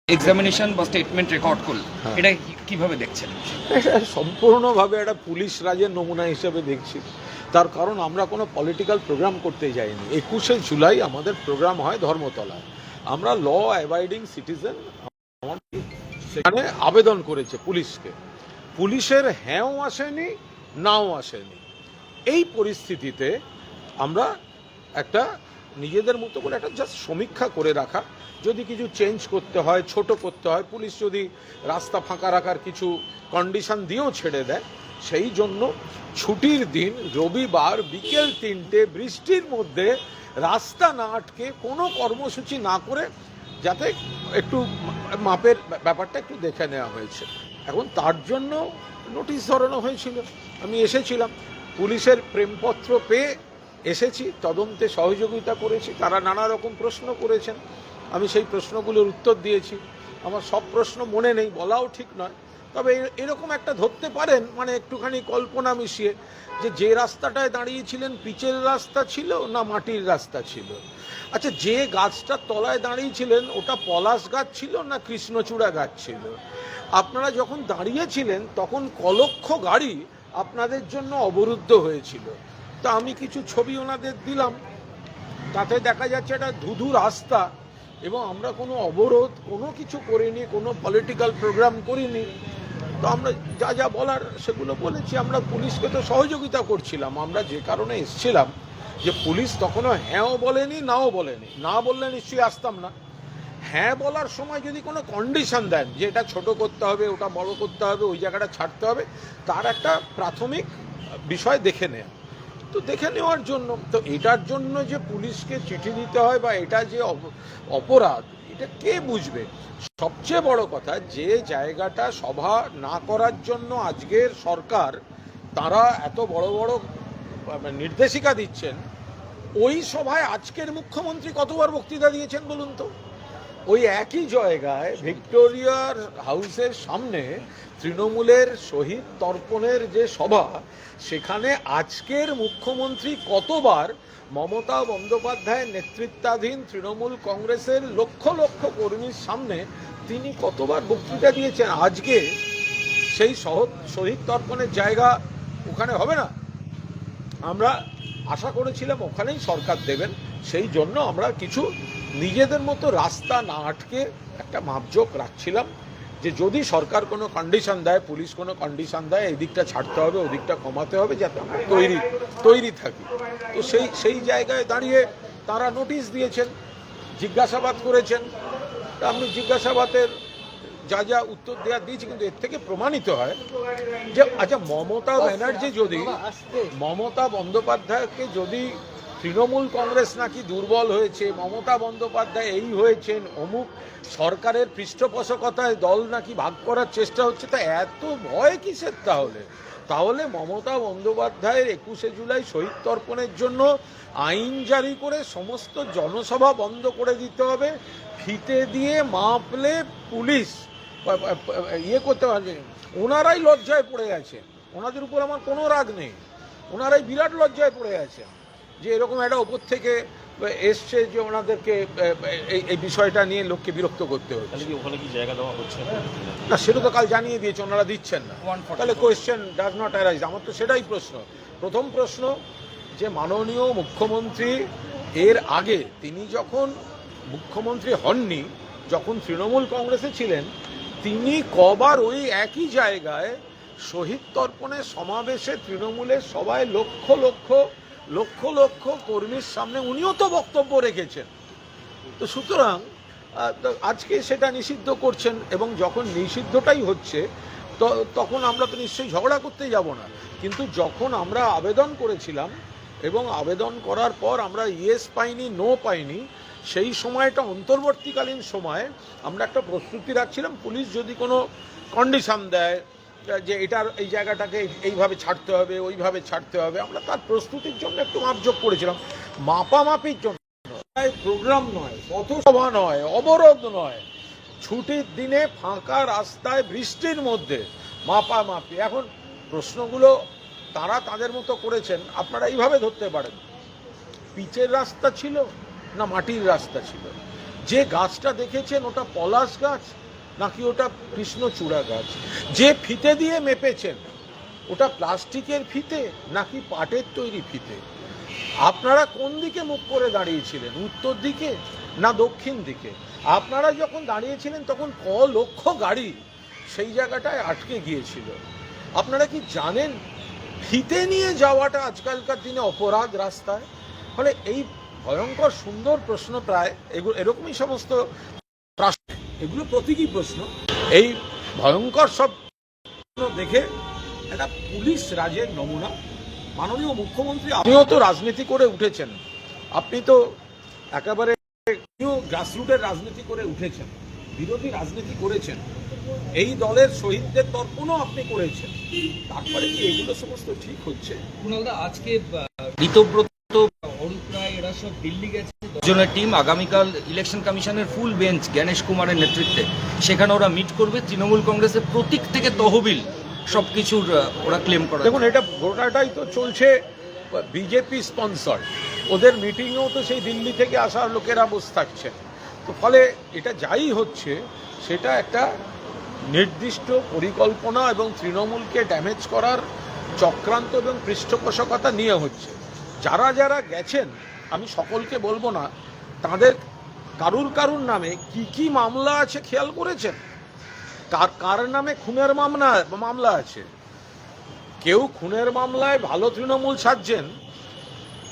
Examination বা statement record করল, এটা কিভাবে দেখছেন? এটা সম্পূর্ণভাবে একটা পুলিশ রাজের নমুনা হিসেবে দেখছি। তার কারণ আমরা কোনো পলিটিক্যাল প্রোগ্রাম করতে যাইনি। 21শে জুলাই আমাদের প্রোগ্রাম হয় ধর্মতলায়। আমরা ল অ্যাবাইডিং সিটিজেন সেখানে আবেদন করেছে পুলিশকে। পুলিশের হ্যাঁও আসেনি, নাও আসেনি। এই পরিস্থিতিতে আমরা একটা নিজেদের মতো করে একটা জাস্ট সমীক্ষা করে রাখা, যদি কিছু চেঞ্জ করতে হয়, ছোট করতে হয়, পুলিশ যদি রাস্তা ফাঁকা রাখার কিছু কন্ডিশন দিয়েও ছেড়ে দেয়, সেই জন্য ছুটির দিন রবিবার বিকেল 3টে বৃষ্টির মধ্যে রাস্তা না আটকে কোনো কর্মসূচি না করে যাতে একটু মাপের ব্যাপারটা একটু দেখে নেওয়া হয়েছে। এখন তার জন্য নোটিশ ধরানো হয়েছিল। আমি এসেছিলাম, পুলিশের প্রেমপত্র পেয়ে এসেছি, তদন্তে সহযোগিতা করেছি। তারা নানা রকম প্রশ্ন করেছেন, আমি সেই প্রশ্নগুলোর উত্তর দিয়েছি। আমার সব প্রশ্ন মনে নেই, বলাও ঠিক নয়, তবে এরকম একটা ধরতে পারেন, মানে একটুখানি কল্পনা মিশিয়ে, যে রাস্তাটায় দাঁড়িয়েছিলেন পিচের রাস্তা ছিল না মাটির রাস্তা ছিল? আচ্ছা, যে গাছটার তলায় দাঁড়িয়েছিলেন ওটা পলাশ গাছ ছিল না কৃষ্ণচূড়া গাছ ছিল? আপনারা যখন দাঁড়িয়েছিলেন তখন কলক্ষ গাড়ি আপনাদের জন্য অবরুদ্ধ হয়েছিল। তা আমি কিছু ছবি ওনাদের দিলাম, তাতে দেখা যাচ্ছে একটা ধুধু রাস্তা, এবং আমরা কোনো অবরোধ কোনো কিছু করিনি, কোনো পলিটিক্যাল প্রোগ্রাম করিনি। তো আমরা যা যা বলার সেগুলো বলেছি। আমরা পুলিশকে তো সহযোগিতা করছিলাম। আমরা যে কারণে এসছিলাম, যে পুলিশ তখনও হ্যাঁও বলেনি, নাও বলেনি। না বললে নিশ্চয়ই আসতাম না। হ্যাঁ বলার সময় যদি কোনো কন্ডিশন দেন, যে এটা ছোট করতে হবে, ওটা বড় করতে হবে, ওই জায়গাটা ছাড়তে হবে, তার একটা প্রাথমিক বিষয় দেখে নেয়া। তো দেখে নেওয়ার জন্য তো এটার জন্য যে পুলিশকে চিঠি দিতে হয় বা এটা যে অপরাধ, এটা কে বুঝবে? সবচেয়ে বড় কথা, যে জায়গাটা সভা না করার জন্য আজকের সরকার তারা এত বড় বড় নির্দেশিকা দিচ্ছেন, ওই সভায় আজকের মুখ্যমন্ত্রী কতবার বক্তৃতা দিয়েছেন বলুন তো? ওই একই জায়গায় ভিক্টোরিয়ার হাউসের সামনে তৃণমূলের শহীদ তর্পণের যে সভা, সেখানে আজকের মুখ্যমন্ত্রী কতবার মমতা বন্দ্যোপাধ্যায়ের নেতৃত্বাধীন তৃণমূল কংগ্রেসের লক্ষ লক্ষ কর্মীর সামনে তিনি কতবার বক্তৃতা দিয়েছেন? আজকে সেই শহীদ তর্পণের জায়গা ওখানে হবে না? আমরা আশা করেছিলাম ওখানেই সরকার দেবেন। সেই জন্য আমরা কিছু নিজেদের মতো রাস্তা না আটকে একটা মাপজোক রাখছিলাম, যে যদি সরকার কোনো কন্ডিশন দেয়, পুলিশ কোনো কন্ডিশন দেয়, এই দিকটা ছাড়তে হবে, ওই দিকটা কমাতে হবে, যাতে আমরা তৈরি থাকি। তো সেই জায়গায় দাঁড়িয়ে তারা নোটিশ দিয়েছেন, জিজ্ঞাসাবাদ করেছেন। তা আমি জিজ্ঞাসাবাদের যা যা উত্তর দেওয়ার দিয়েছি, কিন্তু এর থেকে প্রমাণিত হয় যে আচ্ছা, মমতা বন্দ্যোপাধ্যায়কে যদি তৃণমূল কংগ্রেস নাকি দুর্বল হয়েছে, মমতা বন্দ্যোপাধ্যায় এই হয়েছেন, অমুক সরকারের পৃষ্ঠপোষকতায় দল নাকি ভাগ করার চেষ্টা হচ্ছে, তা এত ভয় কিসের? তাহলে মমতা বন্দ্যোপাধ্যায়ের 21শে জুলাই শহীদ তর্পণের জন্য আইন জারি করে সমস্ত জনসভা বন্ধ করে দিতে হবে। ফিতে দিয়ে মাপলে পুলিশ করতে পারবে। ওনারাই লজ্জায় পড়ে গেছে, ওনাদের উপর আমার কোনো রাগ নেই, ওনারাই বিরাট লজ্জায় পড়ে গেছে যে এরকম একটা ওপর থেকে এসছে, যে ওনাদেরকে এই বিষয়টা নিয়ে লোককে বিরক্ত করতে হচ্ছে। ওখানে কি জায়গা দেওয়া হচ্ছে না, সেটা তো কাল জানিয়ে দিয়েছে, ওনারা দিচ্ছেন না। তাহলে কোয়েশ্চেন ডাজ নট অ্যারাইজ। আমার তো সেটাই প্রশ্ন। প্রথম প্রশ্ন, যে মাননীয় মুখ্যমন্ত্রী এর আগে তিনি যখন মুখ্যমন্ত্রী হননি, যখন তৃণমূল কংগ্রেসে ছিলেন, তিনি কবার ওই একই জায়গায় শহীদ তর্পণের সমাবেশে তৃণমূলের সবাই লক্ষ লক্ষ লক্ষ লক্ষ কর্মীর সামনে উনিও তো বক্তব্য রেখেছেন। তো সুতরাং আজকে সেটা নিষিদ্ধ করছেন, এবং যখন নিষিদ্ধটাই হচ্ছে তখন আমরা তো নিশ্চয়ই ঝগড়া করতে যাব না। কিন্তু যখন আমরা আবেদন করেছিলাম, এবং আবেদন করার পর আমরা ইয়েস পাইনি, নো পাইনি, সেই সময়টা অন্তর্বর্তীকালীন সময়ে আমরা একটা প্রস্তুতি রাখছিলাম। পুলিশ যদি কোনো কন্ডিশন দেয় যে এটার এই জায়গাটাকে এইভাবে ছাড়তে হবে, ওইভাবে ছাড়তে হবে, আমরা তার প্রস্তুতির জন্য একটু মাপজোক করেছিলাম, মাপামাপির জন্য। প্রোগ্রাম নয়, পথসভা নয়, অবরোধ নয়, ছুটির দিনে ফাঁকা রাস্তায় বৃষ্টির মধ্যে মাপামাপি। এখন প্রশ্নগুলো তারা তাদের মতো করেছেন, আপনারা এইভাবে ধরতে পারেন, পিচের রাস্তা ছিল না মাটির রাস্তা ছিল? যে গাছটা দেখেছেন ওটা পলাশ গাছ নাকি ওটা কৃষ্ণচূড়া গাছ, যে ফিতে দিয়ে মেপেছেন ওটা প্লাস্টিকের ফিতে নাকি পাটের তৈরি ফিতে, আপনারা কোন দিকে মুখ করে দাঁড়িয়েছিলেন, উত্তর দিকে না দক্ষিণ দিকে? আপনারা যখন দাঁড়িয়েছিলেন তখন ক লক্ষ গাড়ি সেই জায়গাটায় আটকে গিয়েছিল। আপনারা কি জানেন ফিতে নিয়ে যাওয়াটা আজকালকার দিনে অপরাধ রাস্তায়? ফলে এই ভয়ঙ্কর সুন্দর প্রশ্ন, প্রায় এগুলো এরকমই সমস্ত প্রশ্ন, এগুলো প্রতীকী প্রশ্ন। এই ভয়ঙ্কর সব দেখে একটা পুলিশ রাজের নমুনা মাননীয় মুখ্যমন্ত্রী, আপনিও তো রাজনীতি করে উঠেছেন, আপনি তো একেবারে গ্রাসরুটের রাজনীতি করে উঠেছেন, বিরোধী রাজনীতি করেছেন, এই দলের শহীদদের তর্পণও আপনি করেছেন, তারপরে কি এগুলো সমস্ত ঠিক হচ্ছে? কুণালদা, আজকে ঋতব্রত, অরূপ রায় এরা সব দিল্লি গেছে, দুজনের টিম আগামীকাল ইলেকশন কমিশনের ফুল বেঞ্চ জ্ঞানেশ কুমারের নেতৃত্বে, সেখানে ওরা মিট করবে। তৃণমূল কংগ্রেসের প্রতীক থেকে তহবিল সবকিছুর ওরা ক্লেম করে। দেখুন, এটা গোটাটাই তো চলছে বিজেপি স্পন্সর, ওদের মিটিংয়েও তো সেই দিল্লি থেকে আসা লোকেরা বসে থাকছে। তো ফলে এটা যাই হচ্ছে সেটা একটা নির্দিষ্ট পরিকল্পনা এবং তৃণমূলকে ড্যামেজ করার চক্রান্ত এবং পৃষ্ঠপোষকতা নিয়ে হচ্ছে। যারা যারা গেছেন, আমি সকলকে বলবো না, তাদের কারুর নামে কি কি মামলা আছে খেয়াল করেছেন? কার নামে খুনের মামলা আছে? কেউ খুনের মামলায় ভালো তৃণমূল সাজছেন,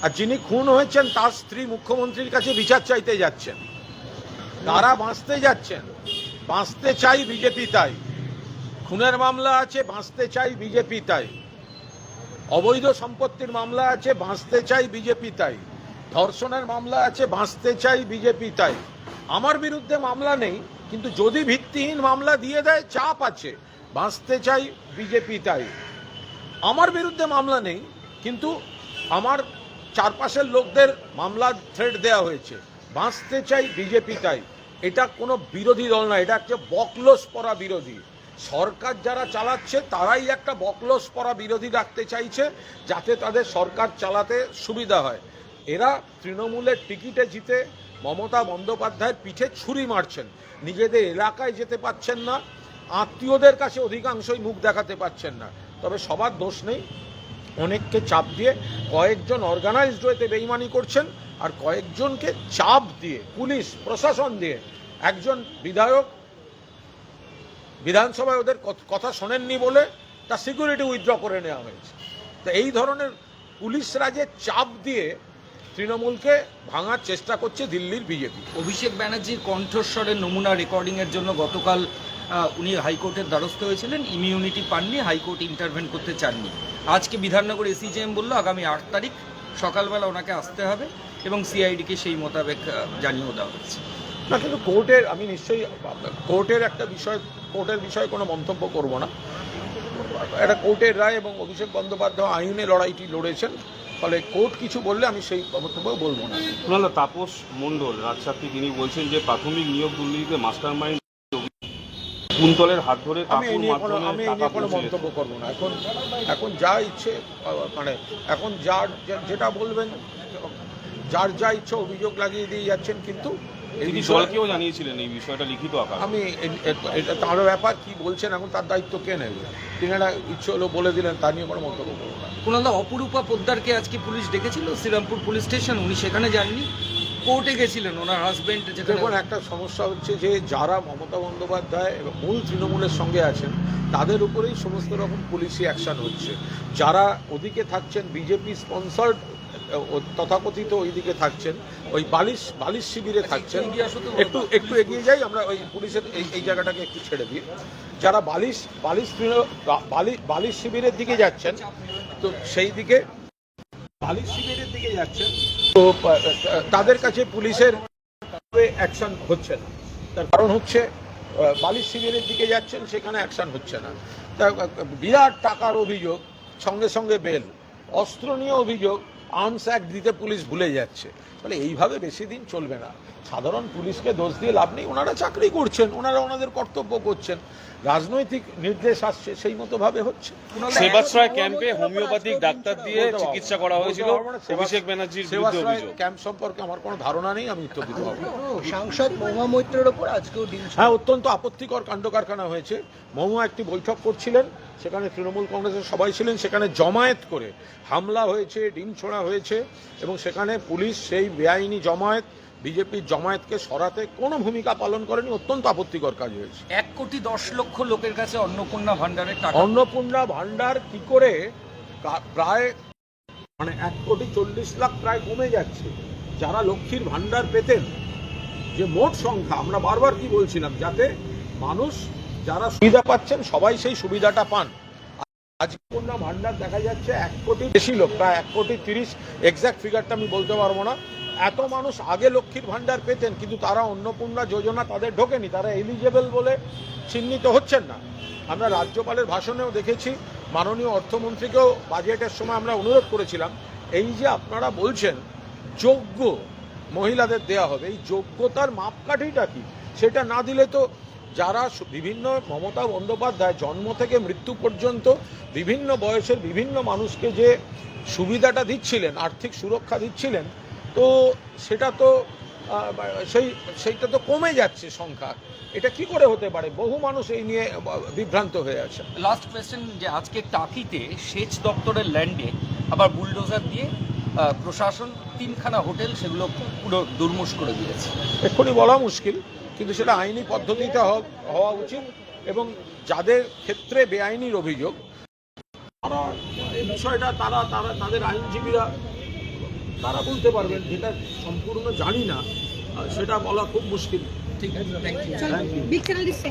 আর যিনি খুন হয়েছেন তার স্ত্রী মুখ্যমন্ত্রীর কাছে বিচার চাইতে যাচ্ছেন। তারা বাঁচতে যাচ্ছেন, বাঁচতে চাই বিজেপি তাই। খুনের মামলা আছে, বাঁচতে চাই বিজেপি তাই। অবৈধ সম্পত্তির মামলা আছে, বাঁচতে চাই বিজেপি তাই। ধর্ষণের মামলা আছে, বাঁচতে চাই বিজেপি তাই। আমার বিরুদ্ধে মামলা নেই, কিন্তু যদি ভিত্তিহীন মামলা দিয়ে দেয়, চাপ আছে, বাঁচতে চাই বিজেপি তাই। আমার বিরুদ্ধে মামলা নেই, কিন্তু আমার চারপাশের লোকদের মামলা থ্রেট দেওয়া হয়েছে, বাঁচতে চাই বিজেপি তাই। এটা কোনো বিরোধী দল না, এটা একটা বকলস পরা বিরোধী। সরকার যারা চালাচ্ছে তারাই একটা বকলস পরা বিরোধী রাখতে চাইছে, যাতে তাদের সরকার চালাতে সুবিধা হয়। এরা তৃণমূলের টিকিটে জিতে মমতা বন্দ্যোপাধ্যায়ের পিঠে ছুরি মারছেন, নিজেদের এলাকায় যেতে পারছেন না, আত্মীয়দের কাছে অধিকাংশই মুখ দেখাতে পারছেন না। তবে সবার দোষ নেই, অনেককে চাপ দিয়ে কয়েকজন অর্গানাইজড ওয়েতে বেইমানি করছেন, আর কয়েকজনকে চাপ দিয়ে পুলিশ প্রশাসন দিয়ে, একজন বিধায়ক বিধানসভায় ওদের কথা শোনেননি বলে তার সিকিউরিটি উইথড্র করে নেওয়া হয়েছে। তো এই ধরনের পুলিশ রাজের চাপ দিয়ে তৃণমূলকে ভাঙার চেষ্টা করছে দিল্লির বিজেপি। অভিষেক ব্যানার্জির কণ্ঠস্বরের নমুনা রেকর্ডিংয়ের জন্য গতকাল উনি হাইকোর্টের দ্বারস্থ হয়েছিলেন, ইমিউনিটি পাননি, হাইকোর্ট ইন্টারভেন করতে চাননি। আজকে বিধাননগর এসিজেএম বলল আগামী 8 তারিখ সকালবেলা ওনাকে আসতে হবে এবং সিআইডিকে সেই মোতাবেক জানিয়েও দেওয়া হচ্ছে। না, কিন্তু কোর্টের, আমি নিশ্চয়ই কোর্টের একটা বিষয়, কোর্টের বিষয়ে কোনো মন্তব্য করব না। এটা কোর্টের রায় এবং অভিষেক বন্দ্যোপাধ্যায় আইনে লড়াইটি লড়েছেন, ফলে কোর্ট কিছু বললে আমি সেই মন্তব্য বলবো না। শুনলাম তাপস মণ্ডল রাজসাক্ষী, তিনি বলছেন যে প্রাথমিক নিয়োগ দুর্নীতিতে মাস্টার মাইন্ড কুন্তলের হাত ধরে আমি এই নিয়ে কোনো মন্তব্য করবো না। এখন যা ইচ্ছে, মানে এখন যেটা বলবেন, যার যা ইচ্ছে অভিযোগ লাগিয়ে দিয়ে যাচ্ছেন, কিন্তু তিনি দলকেও জানিয়েছিলেন এই বিষয়টা লিখিত আকারে। আমি এটা তার ব্যাপার, কি বলছেন এখন তার দায়িত্ব কে নেবে? তিনি একটা ইচ্ছে হলো বলে দিলেন, তা নিয়ে কোনো মন্তব্য করবো না। কুণালদা, অপরূপা পোদ্দারকে আজকে পুলিশ ডেকেছিল শ্রীরামপুর পুলিশ স্টেশন, উনি সেখানে যাননি, কোর্টে গেছিলেন ওনার হাজবেন্ড। দেখুন, একটা সমস্যা হচ্ছে যে যারা মমতা বন্দ্যোপাধ্যায় এবং মূল তৃণমূলের সঙ্গে আছেন তাদের উপরেই সমস্ত রকম পুলিশি অ্যাকশন হচ্ছে। যারা ওদিকে থাকছেন বিজেপি স্পন্সার্ড তথাকথিত ওইদিকে থাকছেন, ওই বালিশ শিবিরে থাকছেন, একটু এগিয়ে যাই আমরা, ওই পুলিশের এই জায়গাটাকে একটু ছেড়ে দিই। যারা বালিশ শিবিরের দিকে যাচ্ছেন, তো সেই দিকে বালিশ শিবিরের দিকে যাচ্ছেন, তো তাদের কাছে পুলিশের অ্যাকশন হচ্ছে না। তার কারণ হচ্ছে বালিশ শিবিরের দিকে যাচ্ছেন, সেখানে অ্যাকশন হচ্ছে না। তা বিরাট টাকার অভিযোগ, সঙ্গে সঙ্গে বেল, অস্ত্র নিয়ে অভিযোগ, আর্মস অ্যাক্ট দিতে পুলিশ ভুলে যাচ্ছে। তাহলে এইভাবে বেশি দিন চলবে না। সাধারণ পুলিশকে দোষ দিয়ে লাভ নেই, ওনারা চাকরি করছেন, ওনারা ওনাদের কর্তব্য করছেন, রাজনৈতিক নির্দেশ আসছে সেই মতো ভাবে হচ্ছে। সেবাশ্রয় ক্যাম্পে হোমিওপ্যাথিক ডাক্তার দিয়ে চিকিৎসা করা হয়েছিল অভিষেক ব্যানার্জির বিরুদ্ধে সেবাশ্রয় অভিযোগ। ক্যাম্প সম্পর্কে আমার কোনো ধারণা নেই, আমি উত্তর দিতে পারবো না। সাংসদ মহুয়া মৈত্রের ওপর আজকেও ডিম হ্যাঁ, অত্যন্ত আপত্তিকর কাণ্ড কারখানা হয়েছে। মহুয়া একটি বৈঠক করছিলেন, সেখানে তৃণমূল কংগ্রেসের সবাই ছিলেন, সেখানে জমায়েত করে হামলা হয়েছে, ডিম ছোড়া হয়েছে, এবং সেখানে পুলিশ সেই বেআইনি জমায়েত, বিজেপির জমায়েতকে সরাতে কোনো ভূমিকা পালন করেনি। অত্যন্ত আপত্তিকর কাজ হয়েছে। 1,10,00,000 লোকের কাছে অন্নপূর্ণা ভান্ডারের টাকা অন্নপূর্ণা ভান্ডার কি করে প্রায় 1,40,00,000 প্রায় কমে যাচ্ছে। যারা লক্ষ্মীর ভান্ডার পেতেন, যে মোট সংখ্যা, আমরা বারবার কি বলছিলাম, যাতে মানুষ যারা সুবিধা পাচ্ছেন সবাই সেই সুবিধাটা পান। আজকে পূর্ণা ভান্ডার দেখা যাচ্ছে 1 কোটি বেশি লোক, প্রায় 1,30,00,000, এক্সাক্ট ফিগারটা আমি বলতে পারবো না। এত মানুষ আগে লক্ষ্মীর ভান্ডার পেতেন, কিন্তু তারা অন্নপূর্ণা যোজনা তাদের ঢোকেনি, তারা এলিজেবল বলে চিহ্নিত হচ্ছেন না। আমরা রাজ্যপালের ভাষণেও দেখেছি, মাননীয় অর্থমন্ত্রীকেও বাজেটের সময় আমরা অনুরোধ করেছিলাম, এই যে আপনারা বলছেন যোগ্য মহিলাদের দেয়া হবে, এই যোগ্যতার মাপকাঠিটা কি সেটা না দিলে তো যারা বিভিন্ন, মমতা বন্দ্যোপাধ্যায় জন্ম থেকে মৃত্যু পর্যন্ত বিভিন্ন বয়সের বিভিন্ন মানুষকে যে সুবিধাটা দিচ্ছিলেন, আর্থিক সুরক্ষা দিচ্ছিলেন, তো সেটা তো সেইটা তো কমে যাচ্ছে সংখ্যা। এটা কি করে হতে পারে? বহু মানুষ এই নিয়ে বিভ্রান্ত হয়ে আছে। লাস্ট কোয়েশ্চেন, যে আজকে টাকিতে সেচ দপ্তরের ল্যান্ডে আবার বুলডোজার দিয়ে প্রশাসন 3খানা হোটেল সেগুলো পুরো দুর্মুষ করে দিয়েছে। এক্ষুনি বলা মুশকিল, কিন্তু সেটা আইনি পদ্ধতিতে হওয়া উচিত, এবং যাদের ক্ষেত্রে বেআইনির অভিযোগ, তারা এই বিষয়টা তাদের আইনজীবীরা তারা বলতে পারবেন। যেটা সম্পূর্ণ জানি না, সেটা বলা খুব মুশকিল। ঠিক আছে, thank you. Thank you. Big channel this